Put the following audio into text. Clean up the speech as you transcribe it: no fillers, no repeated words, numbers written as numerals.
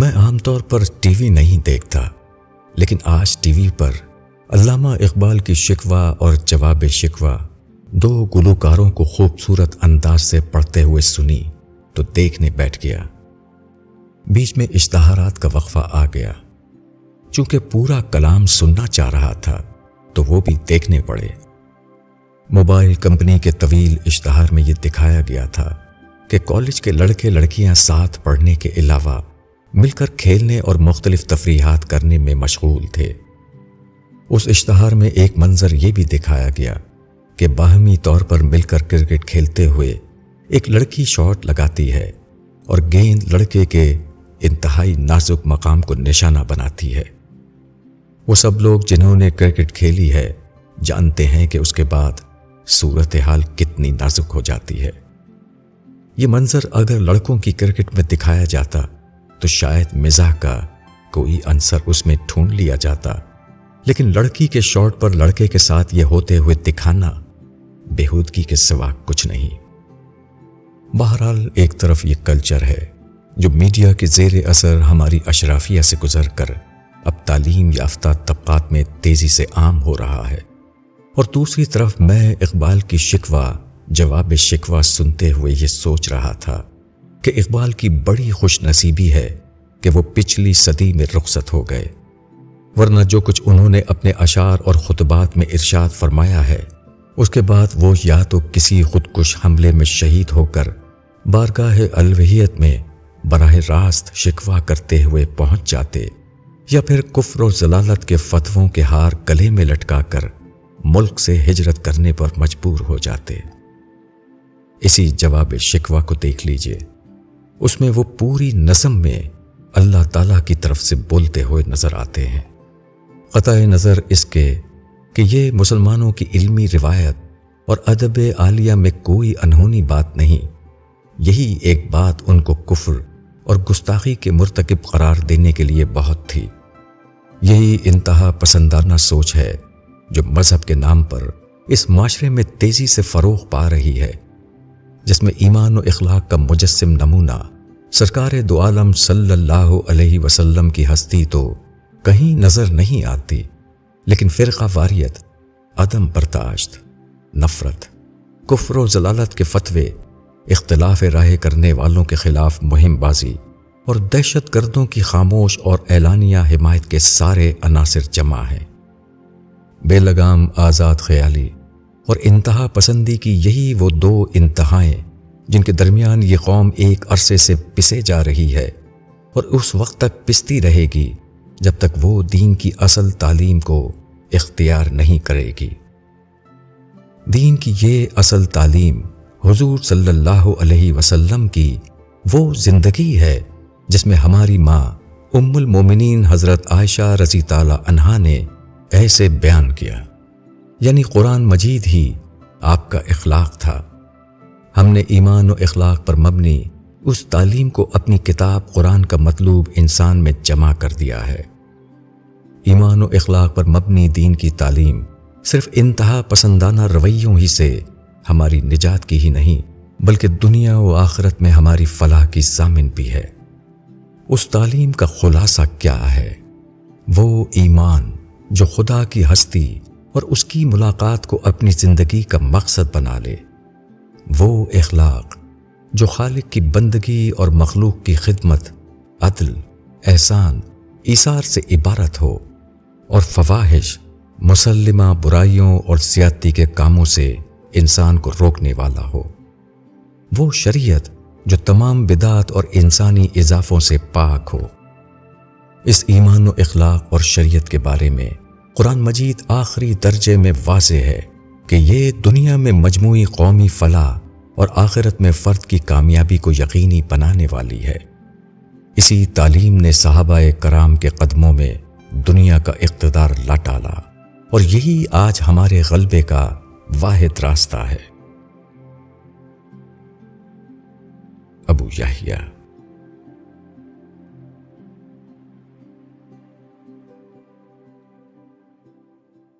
میں عام طور پر ٹی وی نہیں دیکھتا، لیکن آج ٹی وی پر علامہ اقبال کی شکوہ اور جواب شکوہ دو گلوکاروں کو خوبصورت انداز سے پڑھتے ہوئے سنی تو دیکھنے بیٹھ گیا۔ بیچ میں اشتہارات کا وقفہ آ گیا۔ چونکہ پورا کلام سننا چاہ رہا تھا تو وہ بھی دیکھنے پڑے۔ موبائل کمپنی کے طویل اشتہار میں یہ دکھایا گیا تھا کہ کالج کے لڑکے لڑکیاں ساتھ پڑھنے کے علاوہ مل کر کھیلنے اور مختلف تفریحات کرنے میں مشغول تھے۔ اس اشتہار میں ایک منظر یہ بھی دکھایا گیا کہ باہمی طور پر مل کر کرکٹ کھیلتے ہوئے ایک لڑکی شاٹ لگاتی ہے اور گیند لڑکے کے انتہائی نازک مقام کو نشانہ بناتی ہے۔ وہ سب لوگ جنہوں نے کرکٹ کھیلی ہے جانتے ہیں کہ اس کے بعد صورتحال کتنی نازک ہو جاتی ہے۔ یہ منظر اگر لڑکوں کی کرکٹ میں دکھایا جاتا تو شاید مزاح کا کوئی عنصر اس میں ڈھونڈ لیا جاتا، لیکن لڑکی کے شاٹ پر لڑکے کے ساتھ یہ ہوتے ہوئے دکھانا بےہودگی کے سوا کچھ نہیں۔ بہرحال ایک طرف یہ کلچر ہے جو میڈیا کے زیر اثر ہماری اشرافیہ سے گزر کر اب تعلیم یافتہ طبقات میں تیزی سے عام ہو رہا ہے، اور دوسری طرف میں اقبال کی شکوہ جواب شکوہ سنتے ہوئے یہ سوچ رہا تھا کہ اقبال کی بڑی خوش نصیبی ہے کہ وہ پچھلی صدی میں رخصت ہو گئے، ورنہ جو کچھ انہوں نے اپنے اشعار اور خطبات میں ارشاد فرمایا ہے اس کے بعد وہ یا تو کسی خودکش حملے میں شہید ہو کر بارگاہ الوہیت میں براہ راست شکوہ کرتے ہوئے پہنچ جاتے، یا پھر کفر و ضلالت کے فتووں کے ہار گلے میں لٹکا کر ملک سے ہجرت کرنے پر مجبور ہو جاتے۔ اسی جواب شکوہ کو دیکھ لیجئے، اس میں وہ پوری نظم میں اللہ تعالیٰ کی طرف سے بولتے ہوئے نظر آتے ہیں، قطع نظر اس کے کہ یہ مسلمانوں کی علمی روایت اور ادب عالیہ میں کوئی انہونی بات نہیں، یہی ایک بات ان کو کفر اور گستاخی کے مرتکب قرار دینے کے لیے بہت تھی۔ یہی انتہا پسندانہ سوچ ہے جو مذہب کے نام پر اس معاشرے میں تیزی سے فروغ پا رہی ہے، جس میں ایمان و اخلاق کا مجسم نمونہ سرکار دو عالم صلی اللہ علیہ وسلم کی ہستی تو کہیں نظر نہیں آتی، لیکن فرقہ واریت، عدم برداشت، نفرت، کفر و ضلالت کے فتوے، اختلاف رائے کرنے والوں کے خلاف مہم بازی اور دہشت گردوں کی خاموش اور اعلانیہ حمایت کے سارے عناصر جمع ہیں۔ بے لگام آزاد خیالی اور انتہا پسندی کی یہی وہ دو انتہائیں جن کے درمیان یہ قوم ایک عرصے سے پسے جا رہی ہے، اور اس وقت تک پستی رہے گی جب تک وہ دین کی اصل تعلیم کو اختیار نہیں کرے گی۔ دین کی یہ اصل تعلیم حضور صلی اللہ علیہ وسلم کی وہ زندگی ہے جس میں ہماری ماں ام المومنین حضرت عائشہ رضی تعالی عنہا نے ایسے بیان کیا، یعنی قرآن مجید ہی آپ کا اخلاق تھا۔ ہم نے ایمان و اخلاق پر مبنی اس تعلیم کو اپنی کتاب قرآن کا مطلوب انسان میں جمع کر دیا ہے۔ ایمان و اخلاق پر مبنی دین کی تعلیم صرف انتہا پسندانہ رویوں ہی سے ہماری نجات کی ہی نہیں بلکہ دنیا و آخرت میں ہماری فلاح کی ضامن بھی ہے۔ اس تعلیم کا خلاصہ کیا ہے؟ وہ ایمان جو خدا کی ہستی اور اس کی ملاقات کو اپنی زندگی کا مقصد بنا لے، وہ اخلاق جو خالق کی بندگی اور مخلوق کی خدمت، عدل، احسان، ایثار سے عبارت ہو، اور فواحش، مسلمہ برائیوں اور زیادتی کے کاموں سے انسان کو روکنے والا ہو، وہ شریعت جو تمام بدعت اور انسانی اضافوں سے پاک ہو۔ اس ایمان و اخلاق اور شریعت کے بارے میں قرآن مجید آخری درجے میں واضح ہے کہ یہ دنیا میں مجموعی قومی فلاح اور آخرت میں فرد کی کامیابی کو یقینی بنانے والی ہے۔ اسی تعلیم نے صحابہ کرام کے قدموں میں دنیا کا اقتدار لا ڈالا، اور یہی آج ہمارے غلبے کا واحد راستہ ہے۔ ابو یحییٰ